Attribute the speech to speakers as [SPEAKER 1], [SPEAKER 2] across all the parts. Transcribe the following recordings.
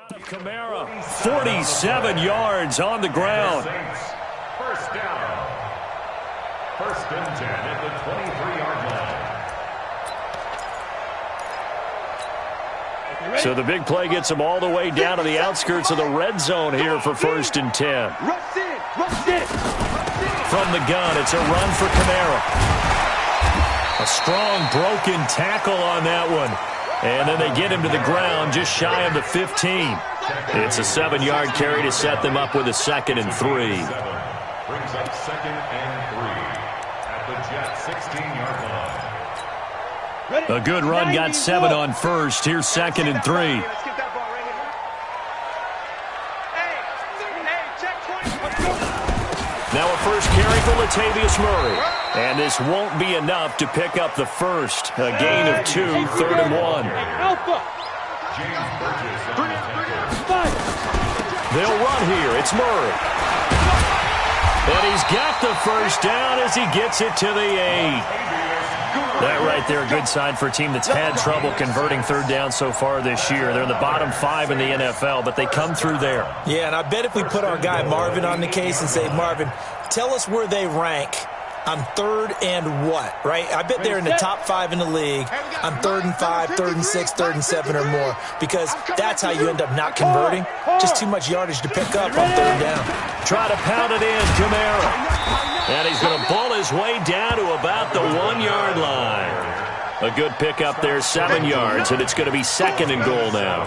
[SPEAKER 1] Kamara, 47 yards on the ground.
[SPEAKER 2] First down. First and 10 at the 23-yard line.
[SPEAKER 1] So the big play gets them all the way down to the outskirts of the red zone here for first and 10. From the gun, it's a run for Kamara. A strong broken tackle on that one. And then they get him to the ground just shy of the 15. It's a 7-yard carry to set them up with a 2nd and 3.
[SPEAKER 2] Brings up 2nd and 3 at the Jet 16-yard line.
[SPEAKER 1] A good run got 7 on first. Here's 2nd and 3. Now a first carry for Latavius Murray. And this won't be enough to pick up the first. A gain of 2, 3rd and 1. They'll run here. It's Murray. And he's got the first down as he gets it to the 8. That right there, a good sign for a team that's had trouble converting third down so far this year. They're in the bottom 5 in the NFL, but they come through there.
[SPEAKER 3] Yeah, and I bet if we put our guy Marvin on the case and say, Marvin, tell us where they rank on 3rd and what, right? I bet they're in the top 5 in the league on 3rd and 5, 3rd and 6, 3rd and 7 or more, because that's how you end up not converting. Just too much yardage to pick up on 3rd down.
[SPEAKER 1] Try to pound it in, Kamara. And he's going to bull his way down to about the 1-yard line. A good pickup there, 7 yards, and it's going to be 2nd and goal now.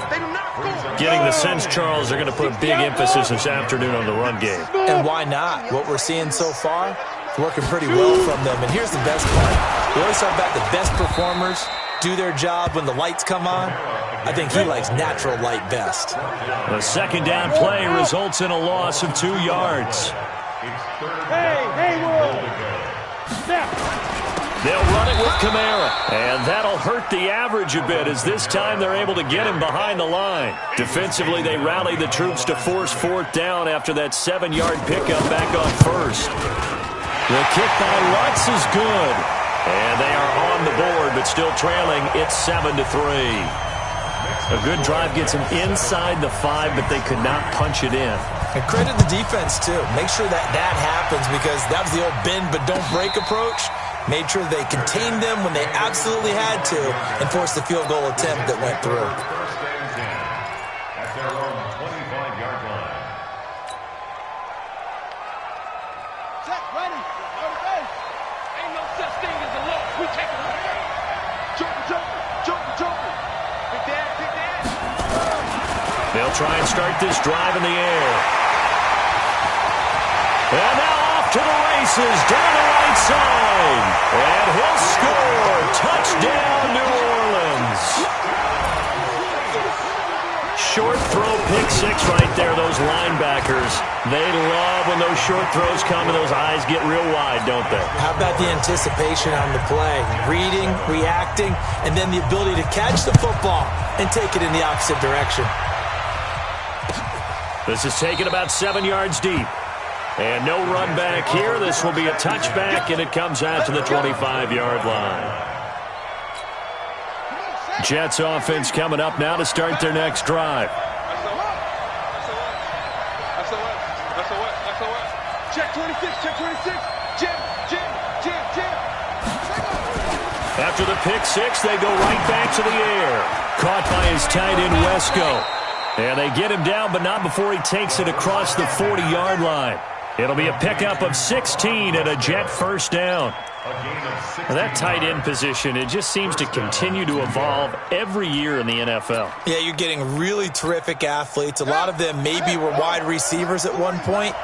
[SPEAKER 1] Getting the sense, Charles, they're going to put a big emphasis this afternoon on the run game.
[SPEAKER 3] And why not? What we're seeing so far, it's working pretty well from them. And here's the best part. We always talk about the best performers do their job when the lights come on. I think he likes natural light best.
[SPEAKER 1] The 2nd down play results in a loss of 2 yards. They'll run it with Kamara, and that'll hurt the average a bit as this time they're able to get him behind the line. Defensively, they rally the troops to force 4th down after that 7-yard pickup back on first. The kick by Lutz is good, and they are on the board but still trailing. It's 7-3. A good drive gets them inside the 5, but they could not punch it in.
[SPEAKER 3] And credit the defense, too. Make sure that happens, because that was the old bend but don't break approach. Made sure they contained them when they absolutely had to and forced the field goal attempt that went through.
[SPEAKER 2] At their own 25-yard line.
[SPEAKER 4] Set, ready, okay. Ain't no such thing as a loss. We take it away. Joker. Pick that.
[SPEAKER 1] They'll try and start this drive in the air. And now off to the races, down the right side. And he'll score. Touchdown, New Orleans. Short throw, pick 6 right there, those linebackers. They love when those short throws come and those eyes get real wide, don't they?
[SPEAKER 3] How about the anticipation on the play? Reading, reacting, and then the ability to catch the football and take it in the opposite direction.
[SPEAKER 1] This is taken about 7 yards deep. And no run back here. This will be a touchback, and it comes out to the 25-yard line. Jets offense coming up now to start their next drive.
[SPEAKER 4] Check 26. Jim.
[SPEAKER 1] After the pick 6, they go right back to the air. Caught by his tight end, Wesco. And they get him down, but not before he takes it across the 40-yard line. It'll be a pickup of 16 and a Jet first down. That tight end position, it just seems to continue to evolve every year in the NFL.
[SPEAKER 3] Yeah, you're getting really terrific athletes. A lot of them maybe were wide receivers at one point.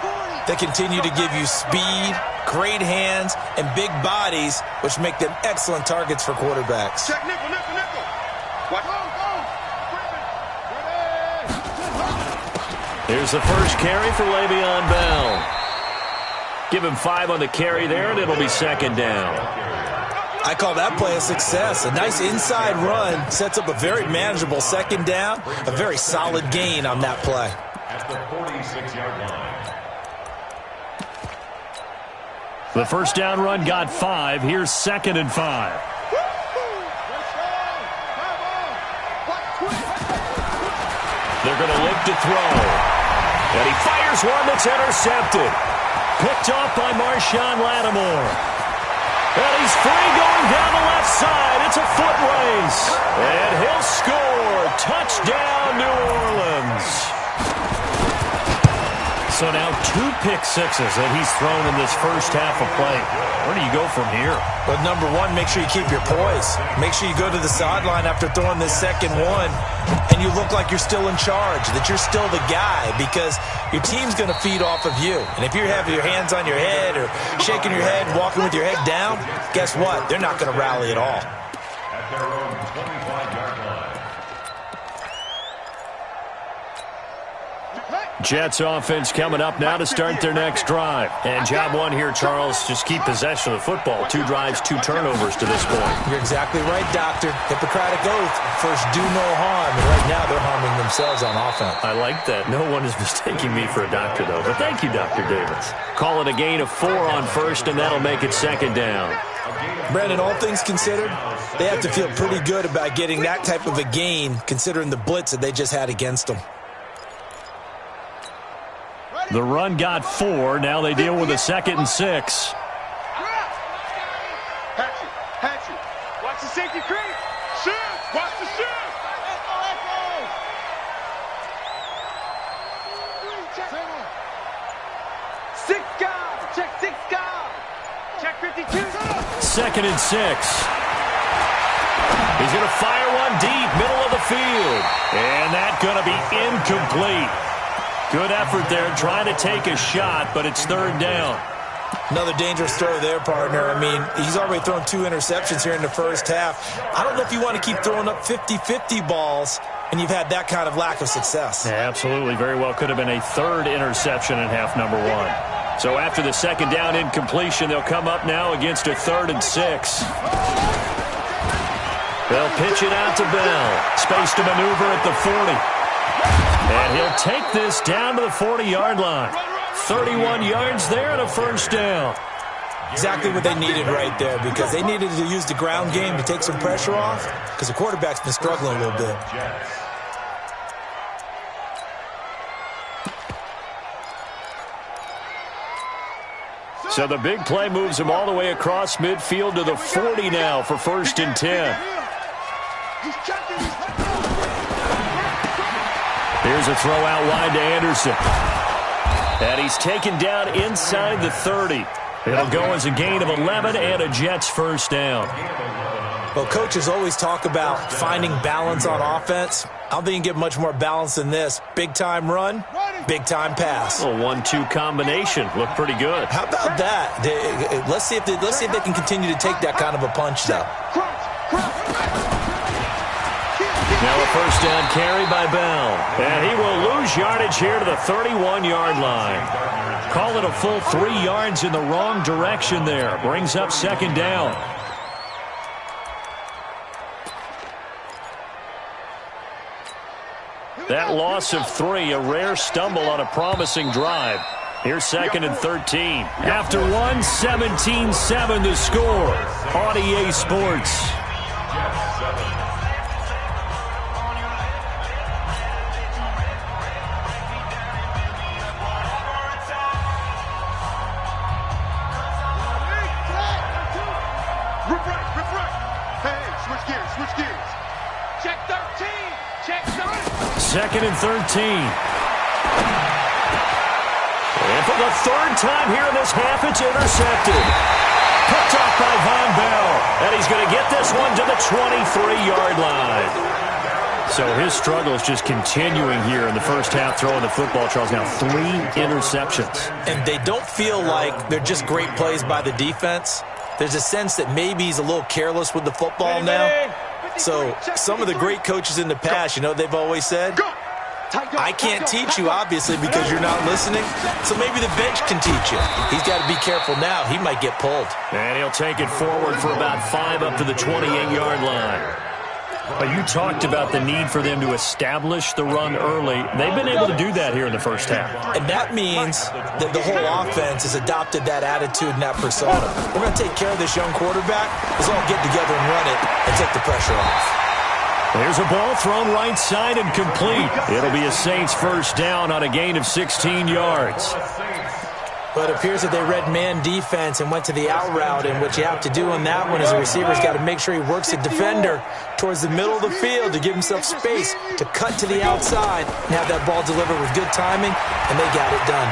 [SPEAKER 3] They continue to give you speed, great hands, and big bodies, which make them excellent targets for quarterbacks.
[SPEAKER 4] Check nickel.
[SPEAKER 1] Here's the first carry for Le'Veon Bell. Give him 5 on the carry there, and it'll be 2nd down.
[SPEAKER 3] I call that play a success. A nice inside run sets up a very manageable 2nd down. A very solid gain on that play.
[SPEAKER 2] At the 46-yard line.
[SPEAKER 1] The first down run got 5. Here's 2nd and 5. They're They're going to look to throw. And he fires one that's intercepted. Picked off by Marshawn Lattimore. And he's free going down the left side. It's a foot race. And he'll score. Touchdown, New Orleans. So now 2 pick sixes that he's thrown in this first half of play. Where do you go from here?
[SPEAKER 3] Well, number one, make sure you keep your poise. Make sure you go to the sideline after throwing this second one, and you look like you're still in charge, that you're still the guy, because your team's going to feed off of you. And if you're having your hands on your head or shaking your head, walking with your head down, guess what? They're not going to rally at all.
[SPEAKER 2] At their own 25-yard line.
[SPEAKER 1] Jets offense coming up now to start their next drive. And job one here, Charles, just keep possession of the football. 2 drives, 2 turnovers to this point.
[SPEAKER 3] You're exactly right, Doctor. Hippocratic oath. First, do no harm. And right now, they're harming themselves on offense.
[SPEAKER 1] I like that. No one is mistaking me for a doctor, though. But thank you, Dr. Davis. Call it a gain of 4 on first, and that'll make it second down.
[SPEAKER 3] Brandon, all things considered, they have to feel pretty good about getting that type of a gain, considering the blitz that they just had against them.
[SPEAKER 1] The run got 4. Now they deal with a 2nd and 6.
[SPEAKER 4] Hatchet. Watch the safety creep. Shoot. Watch the shoot. Six guard. Check 6 guard. Check 52.
[SPEAKER 1] 2nd and 6. He's going to fire one deep, middle of the field. And that's going to be incomplete. Good effort there, trying to take a shot, but it's 3rd down.
[SPEAKER 3] Another dangerous throw there, partner. I mean, he's already thrown 2 interceptions here in the first half. I don't know if you want to keep throwing up 50-50 balls, and you've had that kind of lack of success.
[SPEAKER 1] Yeah, absolutely. Very well could have been a 3rd interception in half number 1. So after the 2nd down incompletion, they'll come up now against a 3rd and 6. They'll pitch it out to Bell. Space to maneuver at the 40. And he'll take this down to the 40-yard line. 31 yards there and a first down.
[SPEAKER 3] Exactly what they needed right there, because they needed to use the ground game to take some pressure off, because the quarterback's been struggling a little bit.
[SPEAKER 1] So the big play moves him all the way across midfield to the 40 now for 1st and 10. Here's a throw out wide to Anderson. And he's taken down inside the 30. It'll go as a gain of 11 and a Jets first down.
[SPEAKER 3] Well, coaches always talk about finding balance on offense. I don't think you can get much more balance than this. Big-time run, big-time pass.
[SPEAKER 1] A 1-2 combination. Looked pretty good.
[SPEAKER 3] How about that? Let's see if they can continue to take that kind of a punch, though.
[SPEAKER 1] Now a first down carry by Bell. And he will lose yardage here to the 31-yard line. Call it a full 3 yards in the wrong direction there. Brings up 2nd down. That loss of 3, a rare stumble on a promising drive. Here's 2nd and 13. After 1, 17-7 to score on EA Sports.
[SPEAKER 4] Switch gears. Check 13. Check 13.
[SPEAKER 1] 2nd and 13. And for the 3rd time here in this half, it's intercepted. Picked off by Von Bell. And he's going to get this one to the 23-yard line. So his struggle is just continuing here in the first half, throwing the football. Charles, now 3 interceptions.
[SPEAKER 3] And they don't feel like they're just great plays by the defense. There's a sense that maybe he's a little careless with the football now. So some of the great coaches in the past, you know, they've always said, I can't teach you, obviously, because you're not listening. So maybe the bench can teach you. He's got to be careful now. He might get pulled.
[SPEAKER 1] And he'll take it forward for about 5 up to the 28-yard line. But you talked about the need for them to establish the run early. They've been able to do that here in the first half.
[SPEAKER 3] And that means that the whole offense has adopted that attitude and that persona. We're going to take care of this young quarterback. Let's all get together and run it and take the pressure off.
[SPEAKER 1] There's a ball thrown right side and complete. It'll be a Saints first down on a gain of 16 yards.
[SPEAKER 3] But it appears that they read man defense and went to the out route, and what you have to do on that one is a receiver's got to make sure he works the defender towards the middle of the field to give himself space to cut to the outside and have that ball delivered with good timing, and they got it done.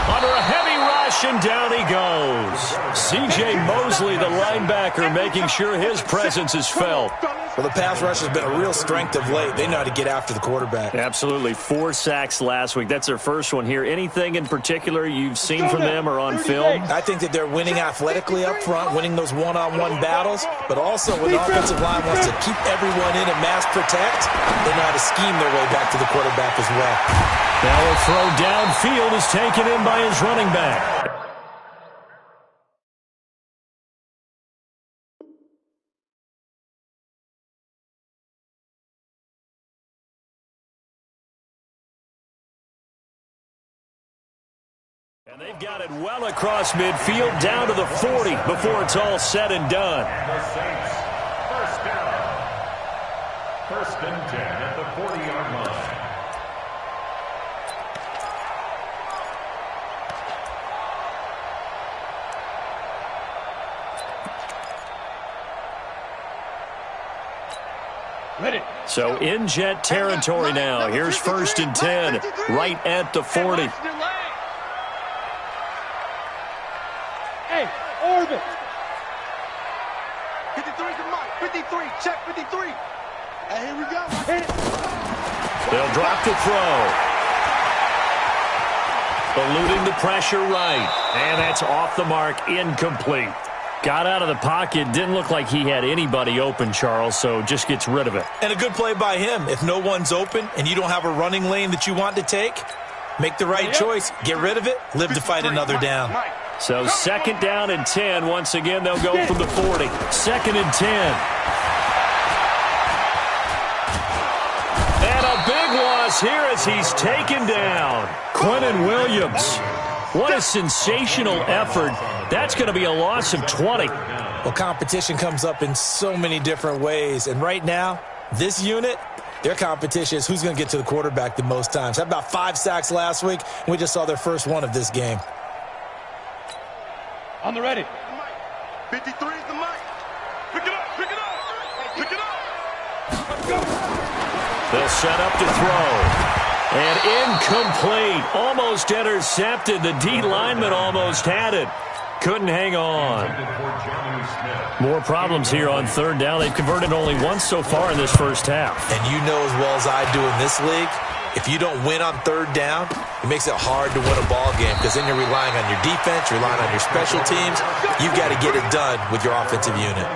[SPEAKER 1] Under a heavy rush, and down he goes. C.J. Mosley, the linebacker, making sure his presence is felt.
[SPEAKER 3] Well, the pass rush has been a real strength of late. They know how to get after the quarterback.
[SPEAKER 1] Absolutely. 4 sacks last week. That's their first one here. Anything in particular you've seen from them or on film?
[SPEAKER 3] I think that they're winning athletically up front, winning those one-on-one battles, but also when the offensive line wants to keep everyone in and mass protect, they know how to scheme their way back to the quarterback as well.
[SPEAKER 1] Now a throw downfield is taken in by his running back. And they've got it well across midfield, down to the 40 before it's all said and done.
[SPEAKER 2] The Saints, first down. 1st and 10 at the 40-yard line.
[SPEAKER 4] Ready.
[SPEAKER 1] So in jet territory now. Here's 1st and 10, right at the 40.
[SPEAKER 4] Hey, orbit. 53's the mark. 53. Check 53. Hey, here we go. Hit it.
[SPEAKER 1] They'll drop the throw. Eluding the pressure right. And that's off the mark, incomplete. Got out of the pocket. Didn't look like he had anybody open, Charles, so just gets rid of it.
[SPEAKER 3] And a good play by him. If no one's open and you don't have a running lane that you want to take, make the right choice. Get rid of it. Live to fight another down.
[SPEAKER 1] So 2nd down and 10. Once again, they'll go from the 40. 2nd and 10. And a big loss here as he's taken down. Quinnen Williams. What a sensational effort. That's going to be a loss of 20.
[SPEAKER 3] Well, competition comes up in so many different ways. And right now, this unit, their competition is who's going to get to the quarterback the most times. Had about 5 sacks last week, and we just saw their first one of this game.
[SPEAKER 4] On the ready.
[SPEAKER 2] 53 is the mic. Pick it up, pick it up, pick it up.
[SPEAKER 4] Let's go.
[SPEAKER 1] They'll set up to throw. And incomplete. Almost intercepted. The D lineman almost had it. Couldn't hang on. More problems here on 3rd down. They've converted only once so far in this first half.
[SPEAKER 3] And you know as well as I do in this league, if you don't win on 3rd down, it makes it hard to win a ball game because then you're relying on your defense, you're relying on your special teams. You've got to get it done with your offensive unit.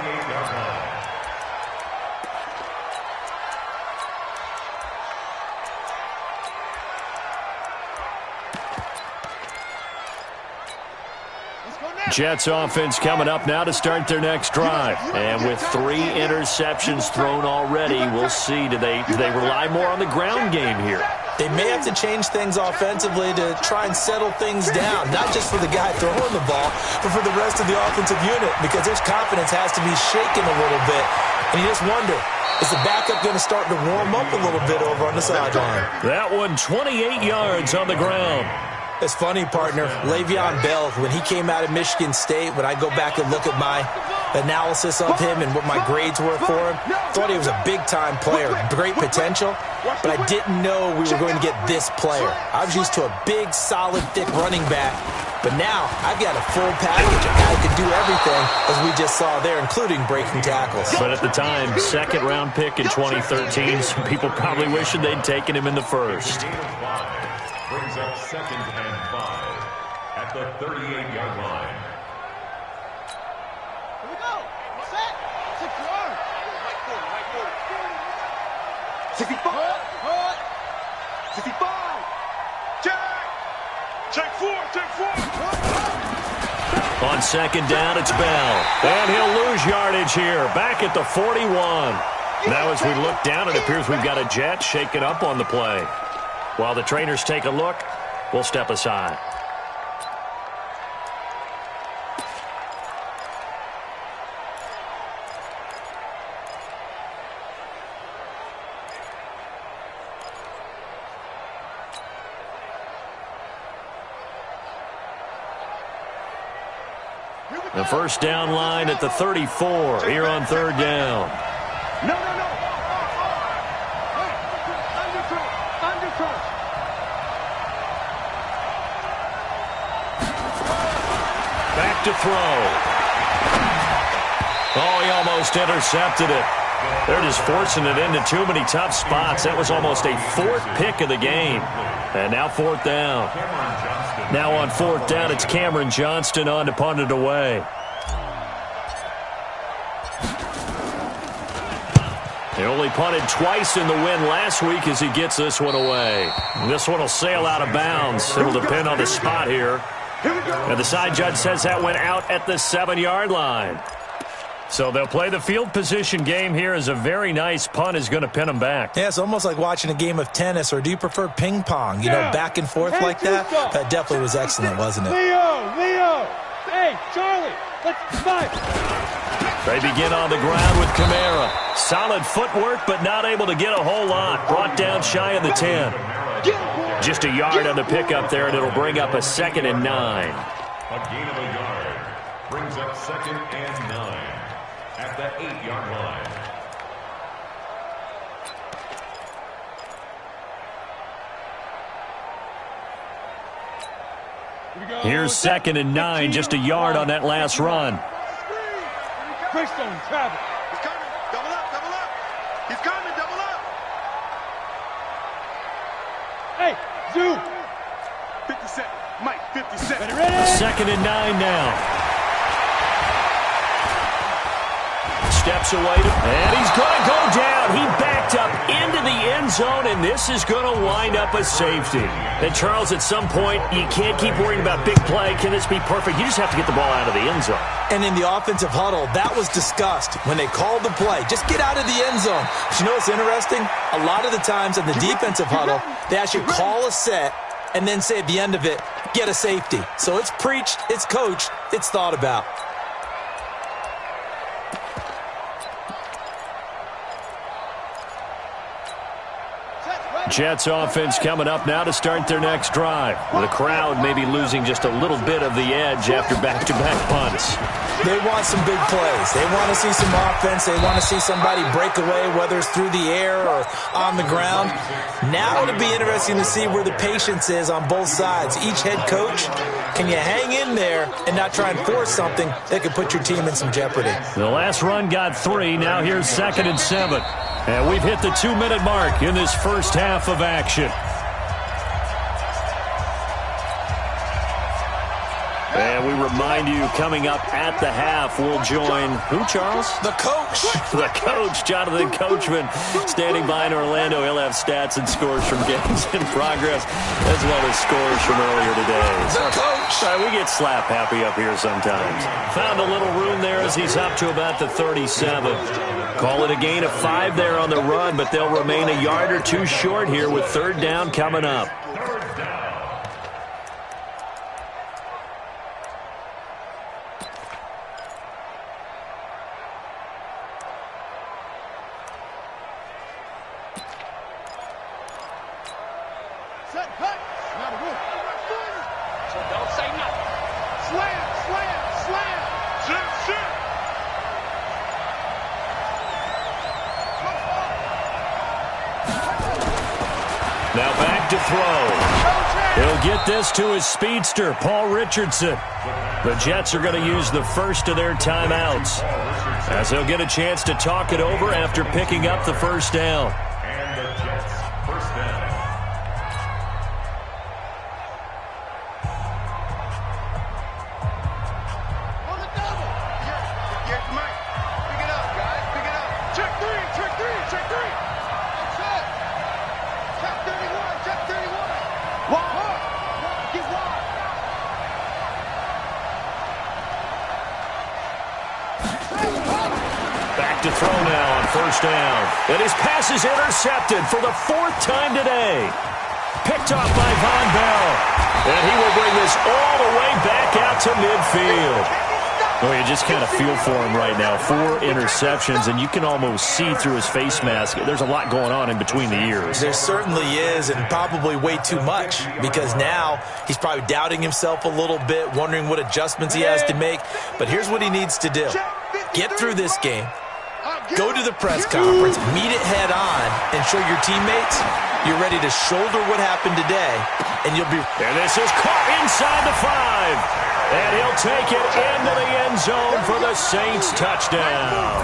[SPEAKER 1] Jets offense coming up now to start their next drive. And with 3 interceptions thrown already, we'll see. Do they rely more on the ground game here?
[SPEAKER 3] They may have to change things offensively to try and settle things down, not just for the guy throwing the ball, but for the rest of the offensive unit, because their confidence has to be shaken a little bit. And you just wonder, is the backup going to start to warm up a little bit over on the sideline?
[SPEAKER 1] That one, 28 yards on the ground.
[SPEAKER 3] It's funny, partner. Le'Veon Bell, when he came out of Michigan State, when I go back and look at my analysis of him and what my grades were for him, thought he was a big-time player, great potential, but I didn't know we were going to get this player. I was used to a big, solid, thick running back, but now I've got a full package. A guy who can do everything, as we just saw there, including breaking tackles.
[SPEAKER 1] But at the time, 2nd-round pick in 2013, some people probably wishing they'd taken him in the 1st.
[SPEAKER 2] Brings up 2nd and 5 at the 38-yard line.
[SPEAKER 4] Here we go. Set. 6 yards. Right quarter. 65. 65. Check 4.
[SPEAKER 1] On 2nd down, it's Bell. And he'll lose yardage here. Back at the 41. Now as we look down, it appears we've got a Jet shaken up on the play. While the trainers take a look, we'll step aside. The first down line at the 34 here on third down.
[SPEAKER 4] No. Under control.
[SPEAKER 1] Back to throw. Oh, he almost intercepted it. They're just forcing it into too many tough spots. That was almost a fourth pick of the game. And now fourth down. Now on fourth down, it's Cameron Johnston on to punt it away. He only punted twice in the win last week as he gets this one away. This one will sail out of bounds. It'll depend on the spot here. And the side judge says that went out at the 7-yard line. So they'll play the field position game here as a very nice punt is going to pin them back.
[SPEAKER 3] Yeah, it's almost like watching a game of tennis, or do you prefer ping pong? You know, back and forth like that? That definitely was excellent, wasn't it?
[SPEAKER 4] Leo! Hey, Charlie, let's fight!
[SPEAKER 1] They begin on the ground with Kamara. Solid footwork, but not able to get a whole lot. Brought down shy of the 10. Just a yard on the pickup there, and it'll bring up a 2nd and 9.
[SPEAKER 2] A gain of a yard brings up 2nd and 9 at the 8-yard line.
[SPEAKER 1] Here's 2nd and 9, just a yard on that last run.
[SPEAKER 4] Christone, travel.
[SPEAKER 5] He's coming. Double up. He's coming. Double up.
[SPEAKER 4] Hey, Zoo.
[SPEAKER 5] 50 Cent. Mike, 50 Cent.
[SPEAKER 4] Ready?
[SPEAKER 1] 2nd and 9 now. Steps away, and he's going to go down. He backed up into the end zone, and this is going to wind up a safety. And, Charles, at some point, you can't keep worrying about big play. Can this be perfect? You just have to get the ball out of the end zone.
[SPEAKER 3] And in the offensive huddle, that was discussed when they called the play. Just get out of the end zone. But you know what's interesting? A lot of the times in the defensive huddle, they actually call a set and then say at the end of it, get a safety. So it's preached, it's coached, it's thought about.
[SPEAKER 1] Jets offense coming up now to start their next drive. The crowd may be losing just a little bit of the edge after back-to-back punts.
[SPEAKER 3] They want some big plays. They want to see some offense. They want to see somebody break away, whether it's through the air or on the ground. Now it'll be interesting to see where the patience is on both sides. Each head coach, can you hang in there and not try and force something that could put your team in some jeopardy?
[SPEAKER 1] The last run got 3. Now here's 2nd and 7. And we've hit the 2-minute mark in this first half of action. And we remind you, coming up at the half, we'll join who, Charles?
[SPEAKER 3] The coach.
[SPEAKER 1] The coach, Jonathan Coachman, standing by in Orlando. He'll have stats and scores from games in progress, as well as scores from earlier today.
[SPEAKER 3] The coach.
[SPEAKER 1] We get slap happy up here sometimes. Found a little room there as he's up to about the 37. Call it a gain of 5 there on the run, but they'll remain a yard or 2 short here with third down coming up.
[SPEAKER 4] So don't say nothing.
[SPEAKER 5] Slam.
[SPEAKER 1] Now back to throw. He'll get this to his speedster, Paul Richardson. The Jets are going to use the first of their timeouts, as they'll get a chance to talk it over after picking up the first down.
[SPEAKER 2] And the Jets first down.
[SPEAKER 5] On the double. Yeah, Mike. Pick it up, guys. Pick it up. Check 3. That's it. Check 31. Wide. Get wide.
[SPEAKER 1] Back to throw now on first down. And his pass is intercepted for the 4th time today. Picked off by Von Bell. And he will bring this all the way back out to midfield. Well, you just kind of feel for him right now. 4 interceptions, and you can almost see through his face mask. There's a lot going on in between the ears.
[SPEAKER 3] There certainly is, and probably way too much, because now he's probably doubting himself a little bit, wondering what adjustments he has to make. But here's what he needs to do. Get through this game. Go to the press conference, meet it head on, and show your teammates you're ready to shoulder what happened today, and you'll be...
[SPEAKER 1] And this is caught inside the 5. And he'll take it into the end zone for the Saints touchdown.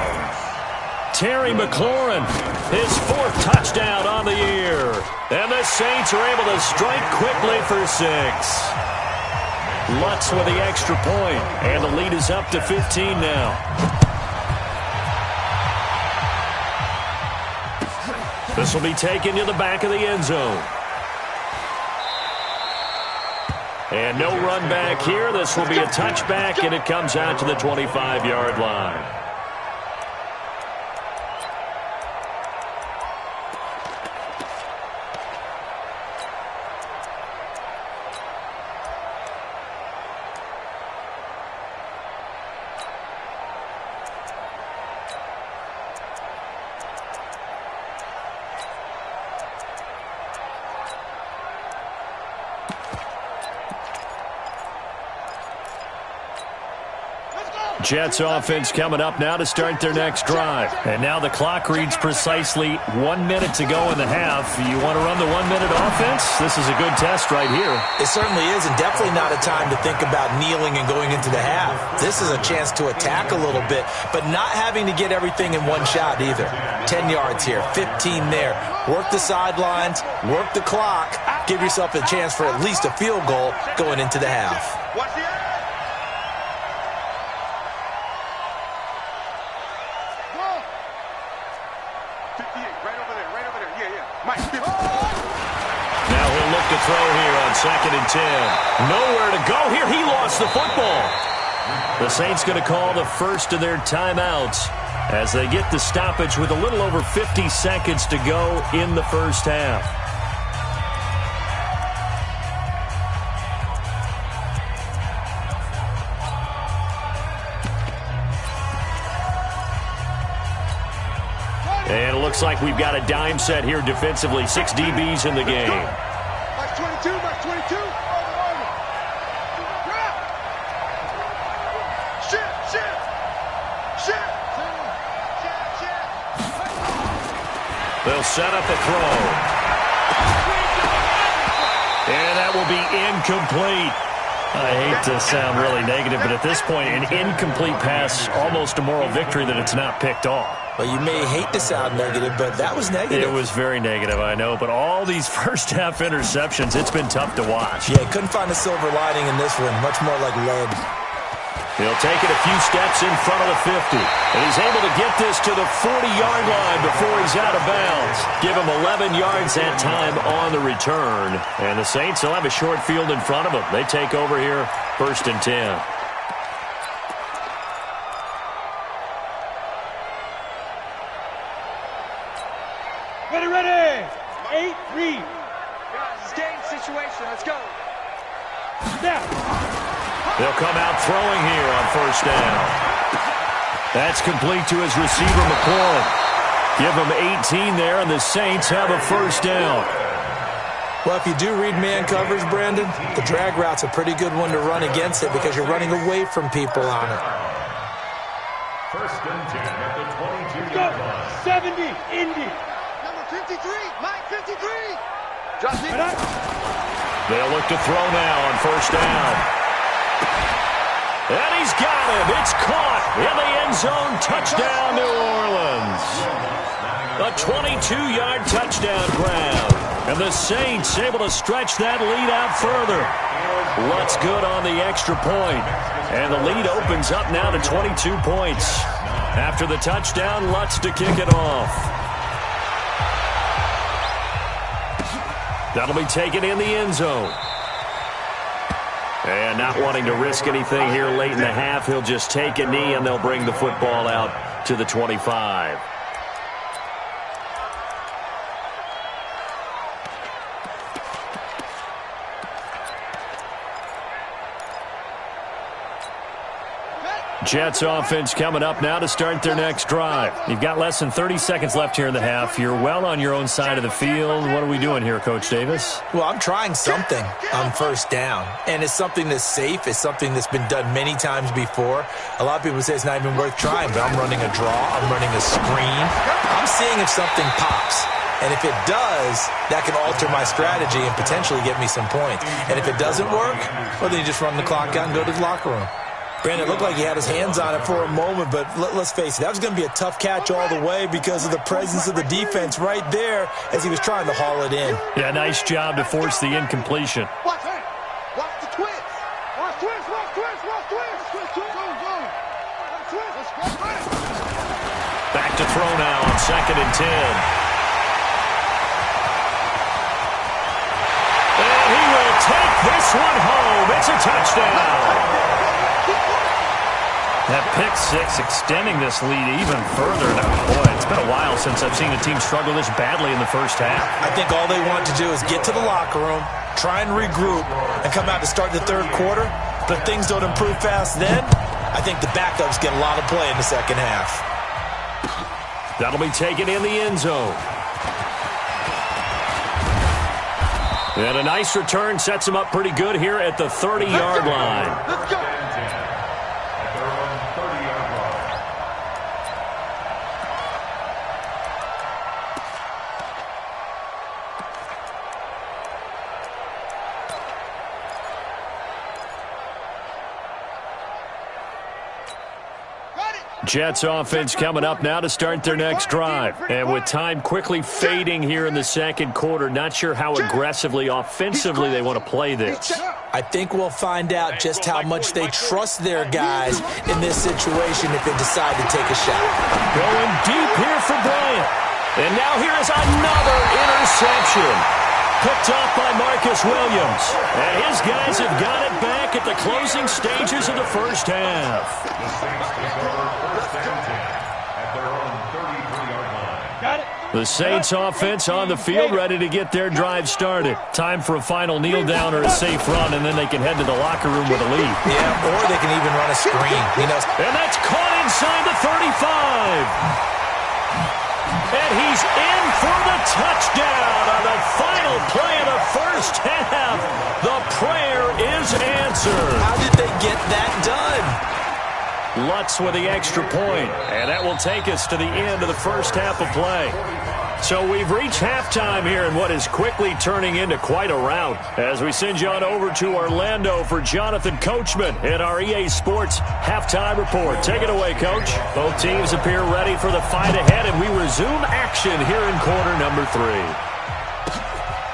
[SPEAKER 1] Terry McLaurin, his 4th touchdown on the year. And the Saints are able to strike quickly for 6. Lutz with the extra point, and the lead is up to 15 now. This will be taken to the back of the end zone. And no run back here. This will be a touchback, and it comes out to the 25-yard line. Jets offense coming up now to start their next drive. And now the clock reads precisely 1 minute to go in the half. You want to run the 1 minute offense? This is a good test right here.
[SPEAKER 3] It certainly is, and definitely not a time to think about kneeling and going into the half. This is a chance to attack a little bit, but not having to get everything in one shot either. 10 yards here, 15 there. Work the sidelines, work the clock, give yourself a chance for at least a field goal going into the half.
[SPEAKER 5] Watch the eye. 58, right over there, right over there. Yeah. Mike, 50.
[SPEAKER 1] Now he'll look to throw here on 2nd and 10. Nowhere to go here. He lost the football. The Saints going to call the first of their timeouts as they get the stoppage with a little over 50 seconds to go in the first half. And it looks like we've got a dime set here defensively. 6 DBs in the game.
[SPEAKER 5] Mark 22, Mark 22.
[SPEAKER 1] They'll set up a throw. And that will be incomplete. I hate to sound really negative, but at this point, an incomplete pass, almost a moral victory that it's not picked off.
[SPEAKER 3] Well, you may hate to sound negative, but that was negative.
[SPEAKER 1] It was very negative, I know. But all these first-half interceptions, it's been tough to watch.
[SPEAKER 3] Yeah, couldn't find a silver lining in this one. Much more like lead.
[SPEAKER 1] He'll take it a few steps in front of the 50. And he's able to get this to the 40-yard line before he's out of bounds. Give him 11 yards that time on the return. And the Saints will have a short field in front of them. They take over here, 1st and 10.
[SPEAKER 4] Ready. 8-3.
[SPEAKER 5] Guys, it's game situation. Let's go.
[SPEAKER 4] Snap.
[SPEAKER 1] They'll come out throwing here on 1st down. That's complete to his receiver, McLaurin. Give him 18 there, and the Saints have a 1st down.
[SPEAKER 3] Well, if you do read man coverage, Brandon, the drag route's a pretty good one to run against it because you're running away from people on it.
[SPEAKER 2] 1st and 10 at the 22-yard line.
[SPEAKER 4] 70, Indy.
[SPEAKER 5] Number 53, Mike 53. Drop it.
[SPEAKER 1] They'll look to throw now on 1st down. And he's got him. It's caught in the end zone. Touchdown, New Orleans. A 22-yard touchdown grab. And the Saints able to stretch that lead out further. Lutz good on the extra point. And the lead opens up now to 22 points. After the touchdown, Lutz to kick it off. That'll be taken in the end zone. And not wanting to risk anything here late in the half, he'll just take a knee and they'll bring the football out to the 25. Jets offense coming up now to start their next drive. You've got less than 30 seconds left here in the half. You're well on your own side of the field. What are we doing here, Coach Davis?
[SPEAKER 3] Well, I'm trying something on first down, and it's something that's safe. It's something that's been done many times before. A lot of people say it's not even worth trying, but I'm running a draw. I'm running a screen. I'm seeing if something pops. And if it does, that can alter my strategy and potentially get me some points. And if it doesn't work, well, then you just run the clock out and go to the locker room. Brandon, it looked like he had his hands on it for a moment, but let's face it, that was going to be a tough catch all the way because of the presence of the defense right there as he was trying to haul it in.
[SPEAKER 1] Yeah, nice job to force the incompletion.
[SPEAKER 5] Watch the twist. Watch twist.
[SPEAKER 1] Back to throw now on 2nd and 10. And he will take this one home. It's a touchdown. That pick six extending this lead even further. Now, boy, it's been a while since I've seen a team struggle this badly in the first half.
[SPEAKER 3] I think all they want to do is get to the locker room, try and regroup, and come out to start the third quarter. But if things don't improve fast then, I think the backups get a lot of play in the second half.
[SPEAKER 1] That'll be taken in the end zone. And a nice return sets him up pretty good here at the 30-yard line.
[SPEAKER 5] Let's go.
[SPEAKER 1] Jets offense coming up now to start their next drive. And with time quickly fading here in the second quarter, not sure how aggressively, offensively they want to play this.
[SPEAKER 3] I think we'll find out just how much they trust their guys in this situation if they decide to take a shot.
[SPEAKER 1] Going deep here for Bryant. And now here is another interception. Picked off by Marcus Williams. And his guys have got it back at the closing stages of the first half.
[SPEAKER 2] The Saints take over 1st and 10 at their own 33-yard line.
[SPEAKER 5] Got it.
[SPEAKER 1] The Saints offense on the field ready to get their drive started. Time for a final kneel down or a safe run, and then they can head to the locker room with a lead.
[SPEAKER 3] Yeah, or they can even run a screen.
[SPEAKER 1] And that's caught inside the 35. And he's in for the touchdown on the final play of the first half. The prayer is answered.
[SPEAKER 3] How did they get that done?
[SPEAKER 1] Lutz with the extra point, and that will take us to the end of the first half of play. So we've reached halftime here in what is quickly turning into quite a rout as we send you on over to Orlando for Jonathan Coachman in our EA Sports Halftime Report. Take it away, Coach. Both teams appear ready for the fight ahead, and we resume action here in quarter number 3.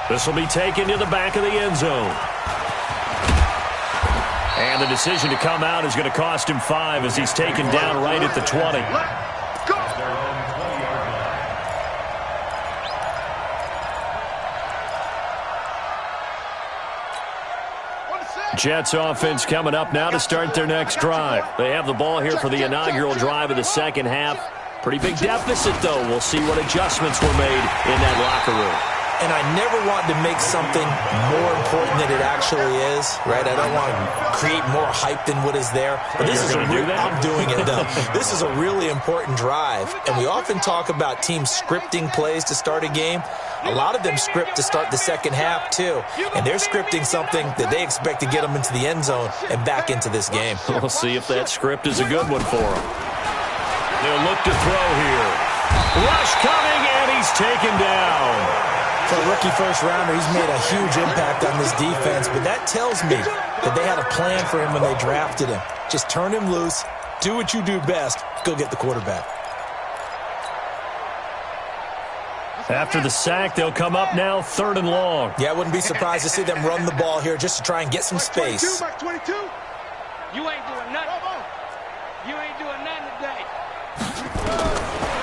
[SPEAKER 1] This will be taken to the back of the end zone. And the decision to come out is going to cost him 5 as he's taken down right at the 20. Jets offense coming up now to start their next drive. They have the ball here for the inaugural drive of the second half. Pretty big deficit, though. We'll see what adjustments were made in that locker room.
[SPEAKER 3] And I never want to make something more important than it actually is, right? I don't want to create more hype than what is there. But this is I'm doing it, though. This is a really important drive. And we often talk about teams scripting plays to start a game. A lot of them script to start the second half, too. And they're scripting something that they expect to get them into the end zone and back into this game.
[SPEAKER 1] We'll see if that script is a good one for them. They'll look to throw here. Rush coming, and he's taken down.
[SPEAKER 3] For a rookie first-rounder, he's made a huge impact on this defense, but that tells me that they had a plan for him when they drafted him. Just turn him loose, do what you do best, go get the quarterback.
[SPEAKER 1] After the sack, they'll come up now 3rd and long.
[SPEAKER 3] Yeah, I wouldn't be surprised to see them run the ball here just to try and get some space.
[SPEAKER 5] 22.
[SPEAKER 4] You ain't doing nothing. You ain't doing nothing today.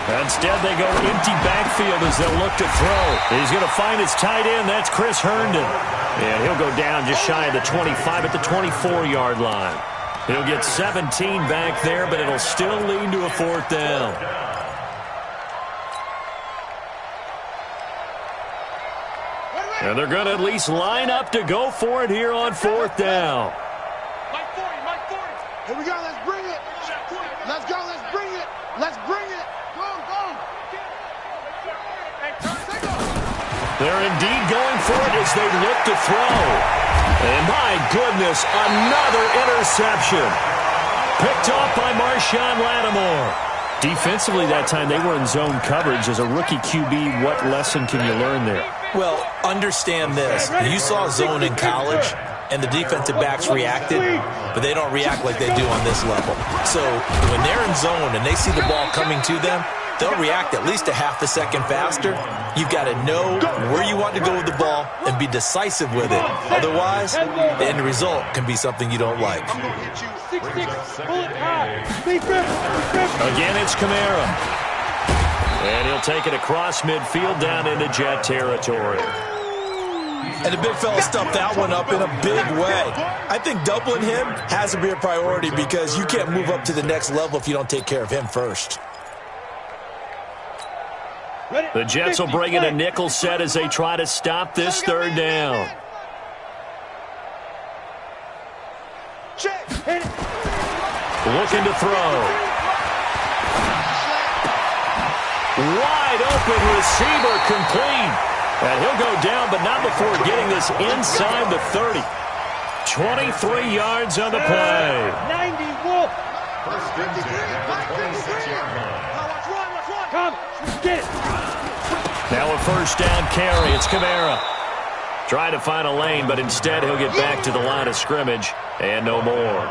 [SPEAKER 1] Instead, they go empty backfield as they'll look to throw. He's going to find his tight end. That's Chris Herndon. And he'll go down just shy of the 25 at the 24-yard line. He'll get 17 back there, but it'll still lead to a 4th down. And they're going to at least line up to go for it here on 4th down.
[SPEAKER 4] Mike 40, Mike 40.
[SPEAKER 5] Here we go. Let's bring it. Let's go. Let's bring it. Let's bring it. Go, go.
[SPEAKER 1] They're indeed going for it as they look to throw. And my goodness, another interception. Picked off by Marshawn Lattimore. Defensively that time, they were in zone coverage. As a rookie QB, what lesson can you learn there?
[SPEAKER 3] Well, understand this. You saw zone in college, and the defensive backs reacted, but they don't react like they do on this level. So when they're in zone and they see the ball coming to them, they'll react at least a half a second faster. You've got to know where you want to go with the ball and be decisive with it. Otherwise, the end result can be something you don't like.
[SPEAKER 1] Again, it's Kamara. And he'll take it across midfield down into Jet territory.
[SPEAKER 3] And the big fella stuffed that one up in a big way. I think doubling him has to be a priority because you can't move up to the next level if you don't take care of him first.
[SPEAKER 1] The Jets will bring in a nickel set as they try to stop this third down. Looking to throw. Wide open receiver complete. And he'll go down, but not before getting this inside the 30. 23 yards on the play.
[SPEAKER 4] 91.
[SPEAKER 2] First and 10 at the 26-yard line.
[SPEAKER 4] Come, get it.
[SPEAKER 1] Now a first down carry. It's Kamara. Trying to find a lane, but instead he'll get back to the line of scrimmage and no more.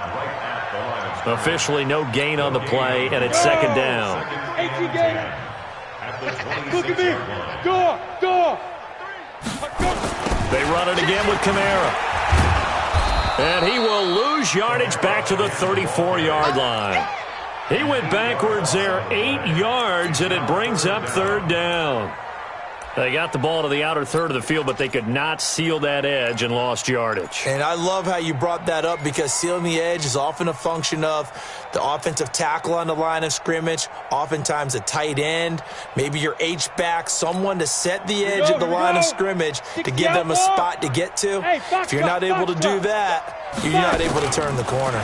[SPEAKER 1] Officially no gain on the play, and it's second down.
[SPEAKER 4] Look at me. Go.
[SPEAKER 1] They run it again with Kamara. And he will lose yardage back to the 34-yard line. He went backwards there 8 yards, and it brings up third down. They got the ball to the outer third of the field, but they could not seal that edge and lost yardage.
[SPEAKER 3] And I love how you brought that up because sealing the edge is often a function of the offensive tackle on the line of scrimmage, oftentimes a tight end, maybe your H-back, someone to set the edge of the line of scrimmage to give them a spot to get to. If you're not able to do that, you're not able to turn the corner.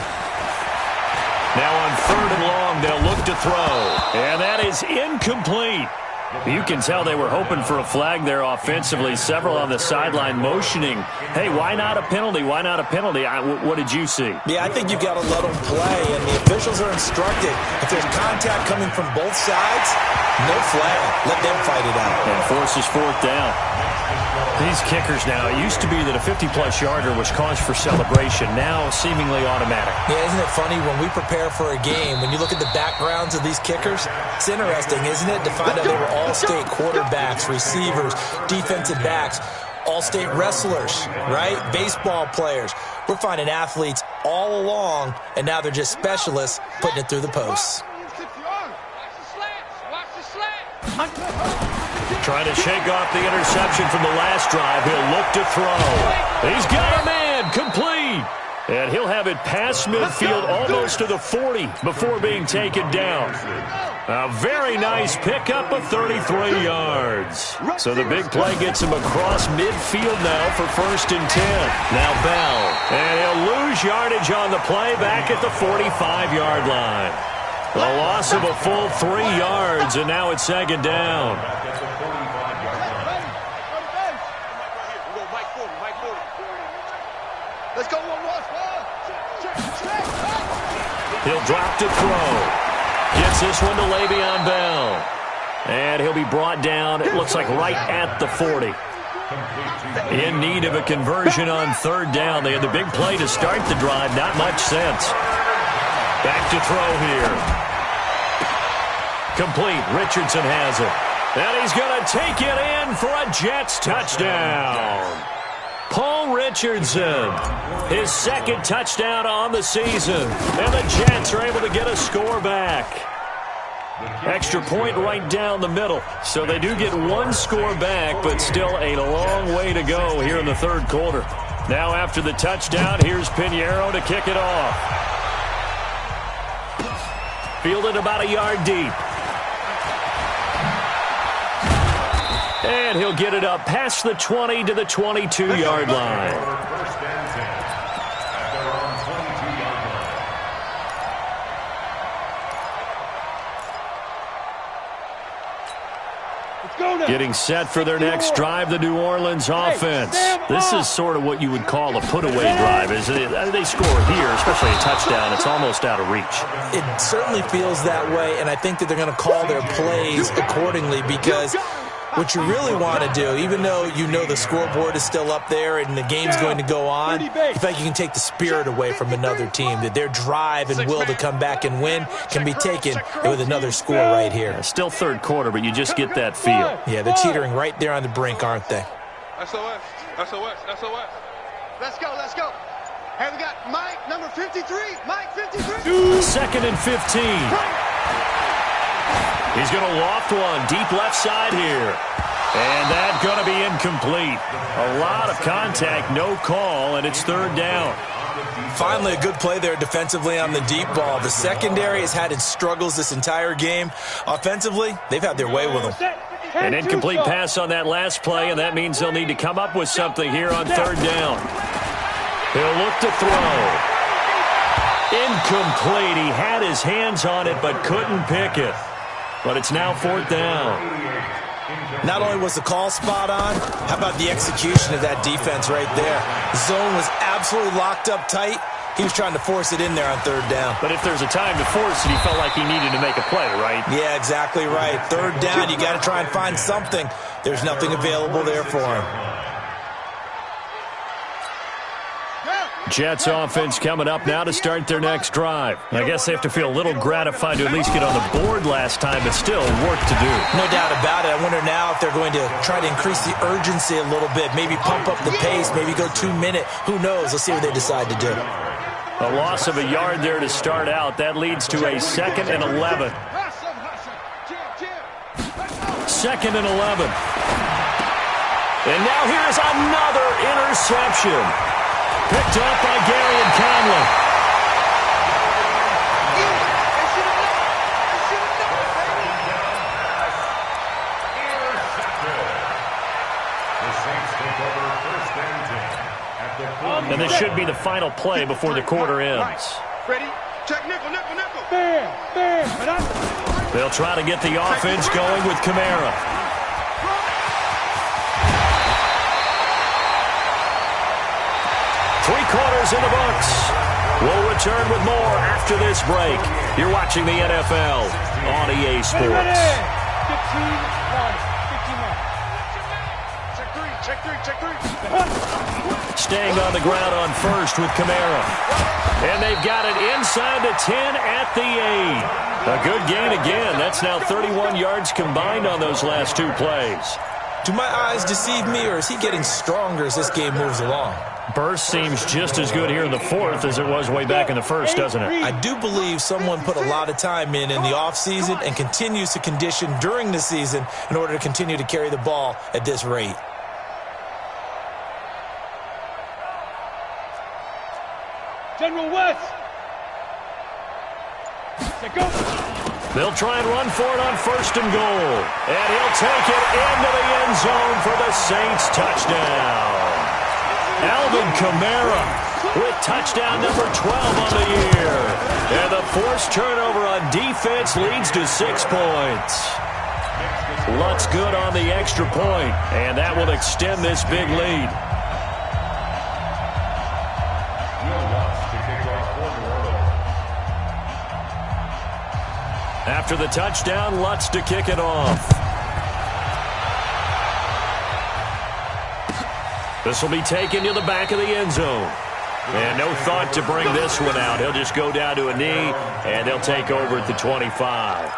[SPEAKER 1] Now on third and long, they'll look to throw. And that is incomplete. You can tell they were hoping for a flag there offensively. Several on the sideline motioning, hey, why not a penalty? Why not a penalty? What did you see?
[SPEAKER 3] Yeah, I think you've got to let them play, and the officials are instructed. If there's contact coming from both sides, no flag. Let them fight it out.
[SPEAKER 1] And forces fourth down. These kickers now, it used to be that a 50-plus yarder was cause for celebration. Now seemingly automatic.
[SPEAKER 3] Yeah, isn't it funny when we prepare for a game, when you look at the backgrounds of these kickers, it's interesting, isn't it, to find out they were all-state quarterbacks, receivers, defensive backs, all-state wrestlers, right? Baseball players. We're finding athletes all along, and now they're just specialists putting it through the posts.
[SPEAKER 1] Trying to shake off the interception from the last drive. He'll look to throw. He's got a man complete. And he'll have it past midfield almost to the 40 before being taken down. A very nice pickup of 33 yards. So the big play gets him across midfield now for first and 10. Now Bell. And he'll lose yardage on the play back at the 45-yard line. A loss of a full 3 yards, and now it's second down.
[SPEAKER 5] Let's go, one.
[SPEAKER 1] He'll drop to throw. Gets this one to Le'Veon Bell. And he'll be brought down, it looks like right at the 40. In need of a conversion on third down. They had the big play to start the drive. Not much sense. Back to throw here. Complete. Richardson has it. And he's going to take it in for a Jets touchdown. Paul Richardson, his second touchdown on the season. And the Jets are able to get a score back. Extra point right down the middle. So they do get one score back, but still a long way to go here in the third quarter. Now after the touchdown, here's Pinheiro to kick it off. Fielded about a yard deep. And he'll get it up past the 20 to the 22-yard line. Getting set for their next drive, the New Orleans offense. This is sort of what you would call a put-away drive, isn't it? They score here, especially a touchdown. It's almost out of reach.
[SPEAKER 3] It certainly feels that way, and I think that they're going to call their plays accordingly, because what you really want to do, even though you know the scoreboard is still up there and the game's going to go on, you feel like you can take the spirit away from another team, that their drive and will to come back and win can be taken with another score right here.
[SPEAKER 1] Still third quarter, but you just get that feel.
[SPEAKER 3] Yeah, they're teetering right there on the brink, aren't they?
[SPEAKER 5] SOS, SOS, SOS. Let's go, let's go. Hey, we got Mike, number 53. Mike, 53.
[SPEAKER 1] Second and 15. He's going to loft one deep left side here. And that's going to be incomplete. A lot of contact, no call, and it's third down.
[SPEAKER 3] Finally, a good play there defensively on the deep ball. The secondary has had its struggles this entire game. Offensively, they've had their way with them.
[SPEAKER 1] An incomplete pass on that last play, and that means they'll need to come up with something here on third down. He'll look to throw. Incomplete. He had his hands on it but couldn't pick it. But it's now fourth down.
[SPEAKER 3] Not only was the call spot on, how about the execution of that defense right there? The zone was absolutely locked up tight. He was trying to force it in there on third down.
[SPEAKER 1] But if there's a time to force it, he felt like he needed to make a play, right?
[SPEAKER 3] Yeah, exactly right. Third down, you got to try and find something. There's nothing available there for him.
[SPEAKER 1] Jets offense coming up now to start their next drive. I guess they have to feel a little gratified to at least get on the board last time, but still work to do.
[SPEAKER 3] No doubt about it. I wonder now if they're going to try to increase the urgency a little bit, maybe pump up the pace, maybe go 2 minute. Who knows? Let's see what they decide to do.
[SPEAKER 1] A loss of a yard there to start out. That leads to a 2nd and 11. 2nd and 11. And now here's another interception. Picked up by Gary and Conley. And this should be the final play before the quarter ends.
[SPEAKER 5] Ready? Check nickel, nickel, nickel.
[SPEAKER 1] They'll try to get the offense going with Kamara. Three-quarters in the books. We'll return with more after this break. You're watching the NFL on EA Sports.
[SPEAKER 5] 15-1. Check three.
[SPEAKER 1] Staying on the ground on first with Kamara. And they've got it inside the 10 at the 8. A good gain again. That's now 31 yards combined on those last two plays.
[SPEAKER 3] Do my eyes deceive me, or is he getting stronger as this game moves along?
[SPEAKER 1] Burst seems just as good here in the fourth as it was way back in the first, doesn't it?
[SPEAKER 3] I do believe someone put a lot of time in the offseason and continues to condition during the season in order to continue to carry the ball at this rate.
[SPEAKER 4] General West. Go.
[SPEAKER 1] They'll try and run for it on first and goal. And he'll take it into the end zone for the Saints touchdown. Alvin Kamara with touchdown number 12 on the year. And the forced turnover on defense leads to 6 points. Lutz good on the extra point, and that will extend this big lead. After the touchdown, Lutz to kick it off. This will be taken to the back of the end zone. And no thought to bring this one out. He'll just go down to a knee, and they'll take over at the 25.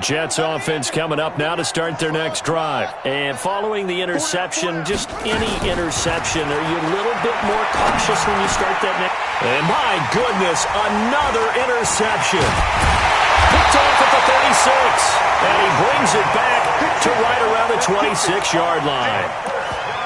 [SPEAKER 1] Jets offense coming up now to start their next drive. And following the interception, just any interception, are you a little bit more cautious when you start that next? And my goodness, another interception. Picked off at the 36. And he brings it back to right around the 26-yard line.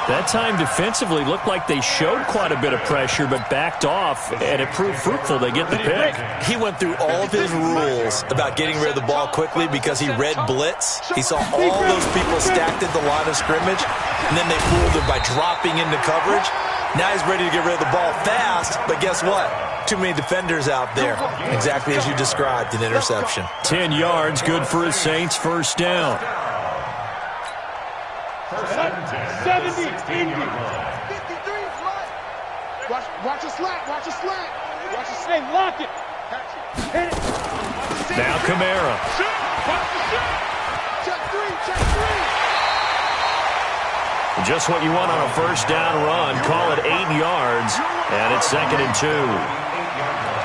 [SPEAKER 1] That time defensively looked like they showed quite a bit of pressure but backed off, and it proved fruitful. They get the pick.
[SPEAKER 3] He went through all of his rules about getting rid of the ball quickly because he read blitz. He saw all those people stacked at the line of scrimmage, and then they fooled him by dropping into coverage. Now he's ready to get rid of the ball fast, but guess what? Too many defenders out there. Exactly as you described, an interception.
[SPEAKER 1] 10 yards, good for his Saints, first down.
[SPEAKER 4] 70, Indy.
[SPEAKER 5] 53 flat. Watch a slant. Watch a slant. Watch a slant.
[SPEAKER 4] Hey, lock it. Hit it.
[SPEAKER 1] Now Kamara.
[SPEAKER 5] Check three.
[SPEAKER 1] Just what you want on a first down run. Call it 8 yards, and it's 2nd and 2.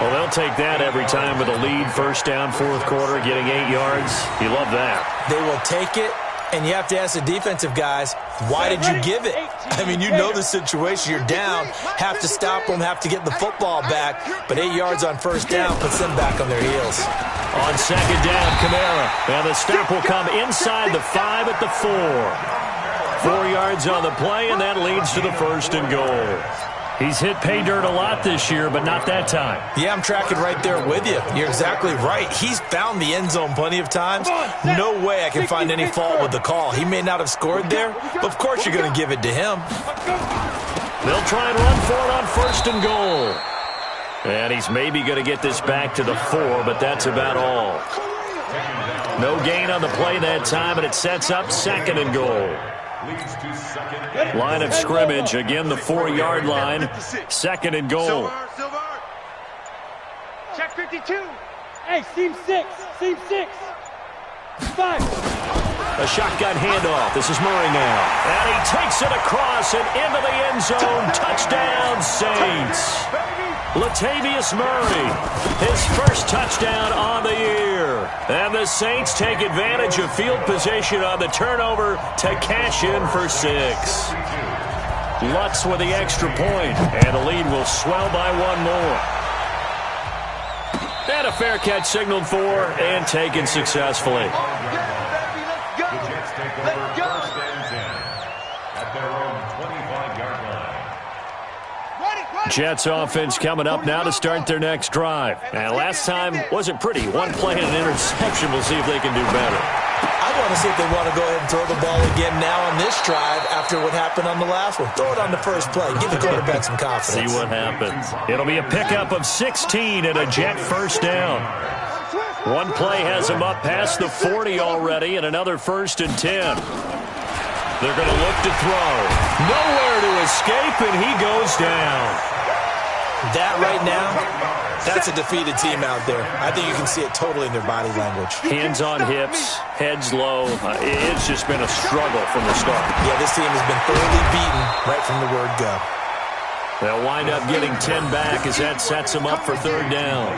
[SPEAKER 1] Well, they'll take that every time with a lead. First down, fourth quarter, getting 8 yards. You love that.
[SPEAKER 3] They will take it, and you have to ask the defensive guys, why did you give it? I mean, you know the situation. You're down, have to stop them, have to get the football back, but 8 yards on first down puts them back on their heels.
[SPEAKER 1] On second down, Kamara. And the stop will come inside the 5 at the 4. 4 yards on the play, and that leads to the 1st and goal. He's hit pay dirt a lot this year, but not that time.
[SPEAKER 3] Yeah, I'm tracking right there with you. You're exactly right. He's found the end zone plenty of times. No way I can find any fault with the call. He may not have scored there, but of course you're going to give it to him.
[SPEAKER 1] They'll try and run for it on 1st and goal. And he's maybe going to get this back to the 4, but that's about all. No gain on the play that time, and it sets up 2nd and goal. Line of scrimmage, again the 4-yard line. 2nd and goal.
[SPEAKER 4] Check 52. Hey, seam 6. 5.
[SPEAKER 1] A shotgun handoff. This is Murray now. And he takes it across and into the end zone. Touchdown, Saints. Latavius Murray, his first touchdown on the year. And the Saints take advantage of field position on the turnover to cash in for 6. Lutz with the extra point, and the lead will swell by 1 more. And a fair catch signaled for and taken successfully. Jets offense coming up now to start their next drive. And last time wasn't pretty. 1 play and an interception. We'll see if they can do better.
[SPEAKER 3] I want to see if they want to go ahead and throw the ball again now on this drive after what happened on the last one. Throw it on the first play. Give the quarterback some confidence.
[SPEAKER 1] See what happens. It'll be a pickup of 16 and a Jet first down. 1 play has him up past the 40 already, and another 1st and 10. They're going to look to throw. Nowhere to escape, and he goes down.
[SPEAKER 3] That right now, that's a defeated team out there. I think you can see it totally in their body language.
[SPEAKER 1] Hands on hips, heads low. It's just been a struggle from the start.
[SPEAKER 3] Yeah, this team has been thoroughly beaten right from the word go.
[SPEAKER 1] They'll wind up getting 10 back as that sets them up for 3rd down.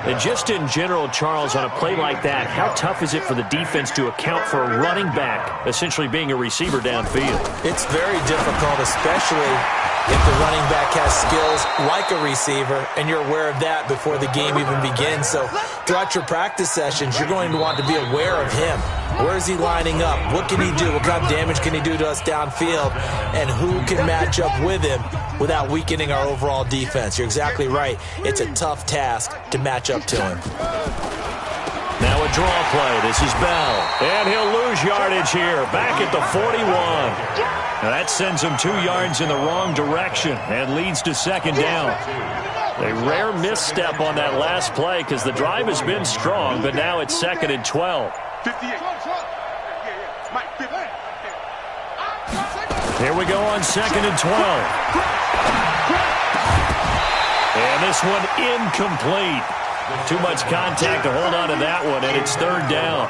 [SPEAKER 1] And just in general, Charles, on a play like that, how tough is it for the defense to account for a running back essentially being a receiver downfield?
[SPEAKER 3] It's very difficult, especially if the running back has skills like a receiver, and you're aware of that before the game even begins. So throughout your practice sessions, you're going to want to be aware of him. Where is he lining up? What can he do? What kind of damage can he do to us downfield? And who can match up with him without weakening our overall defense? You're exactly right. It's a tough task to match up to him.
[SPEAKER 1] Now a draw play. This is Bell. And he'll lose yardage here. Back at the 41. Now that sends him 2 yards in the wrong direction and leads to 2nd down. A rare misstep on that last play because the drive has been strong, but now it's 2nd and 12.
[SPEAKER 5] 58.
[SPEAKER 1] Here we go on 2nd and 12. And this one incomplete. Too much contact to hold on to that one, and it's 3rd down.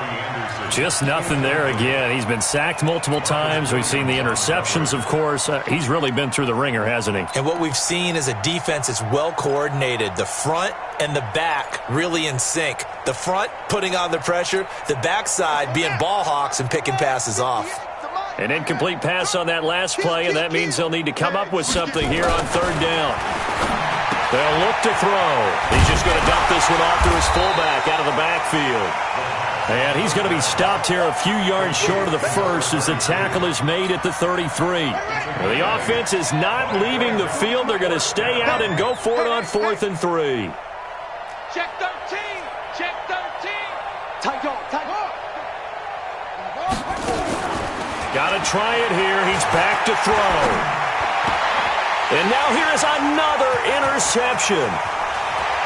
[SPEAKER 1] Just nothing there again. He's been sacked multiple times. We've seen the interceptions, of course. He's really been through the ringer, hasn't he?
[SPEAKER 3] And what we've seen is a defense that's well coordinated. The front and the back really in sync. The front putting on the pressure, the backside being ball hawks and picking passes off.
[SPEAKER 1] An incomplete pass on that last play, and that means they'll need to come up with something here on 3rd down. They'll look to throw. He's just going to dump this one off to his fullback out of the backfield. And he's going to be stopped here a few yards short of the first as the tackle is made at the 33. The offense is not leaving the field. They're going to stay out and go for it on 4th and 3.
[SPEAKER 4] Check 13. Check 13. Tight on.
[SPEAKER 1] Got to try it here. He's back to throw. And now here is another interception.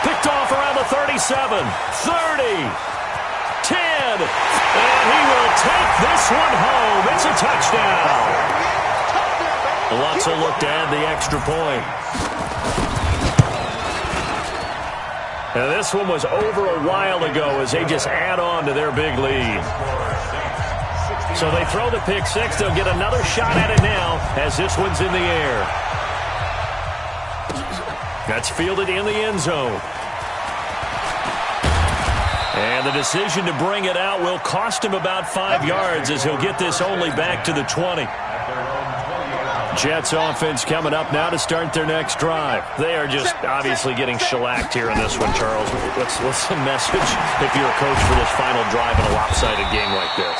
[SPEAKER 1] Picked off around the 37, 30, 10. And he will take this one home. It's a touchdown. Lutz will look to add the extra point. Now this one was over a while ago as they just add on to their big lead. So they throw the pick six. They'll get another shot at it now as this one's in the air. That's fielded in the end zone. And the decision to bring it out will cost him about 5 yards as he'll get this only back to the 20. Jets offense coming up now to start their next drive. They are just obviously getting shellacked here in this one, Charles. What's the message if you're a coach for this final drive in a lopsided game like this?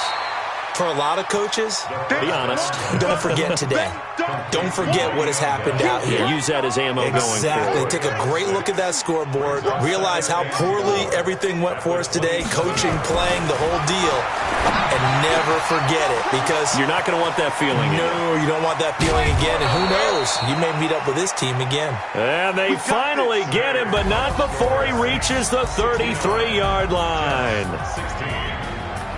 [SPEAKER 3] For a lot of coaches,
[SPEAKER 1] be honest.
[SPEAKER 3] Don't forget today. Don't forget what has happened out here.
[SPEAKER 1] Use that as ammo going forward.
[SPEAKER 3] Exactly. Take a great look at that scoreboard. Realize how poorly everything went for us today. Coaching, playing, the whole deal. And never forget it because
[SPEAKER 1] you're not going to want that feeling.
[SPEAKER 3] No, you don't want that feeling again. And who knows? You may meet up with this team again.
[SPEAKER 1] And they finally get him, but not before he reaches the 33-yard line.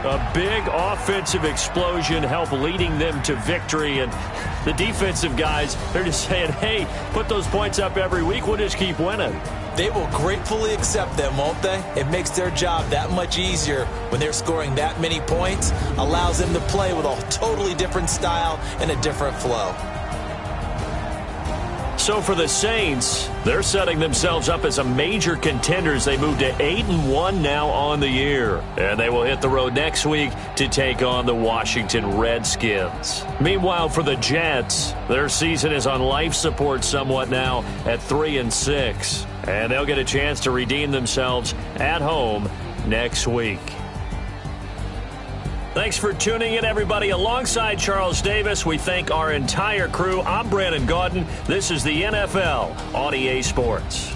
[SPEAKER 1] A big offensive explosion helped leading them to victory. And the defensive guys, they're just saying, hey, put those points up every week. We'll just keep winning.
[SPEAKER 3] They will gratefully accept them, won't they? It makes their job that much easier when they're scoring that many points. Allows them to play with a totally different style and a different flow.
[SPEAKER 1] So for the Saints, they're setting themselves up as a major contenders. They move to 8-1 now on the year. And they will hit the road next week to take on the Washington Redskins. Meanwhile, for the Jets, their season is on life support somewhat now at 3-6. And they'll get a chance to redeem themselves at home next week. Thanks for tuning in, everybody. Alongside Charles Davis, we thank our entire crew. I'm Brandon Gaudin. This is the NFL on EA Sports.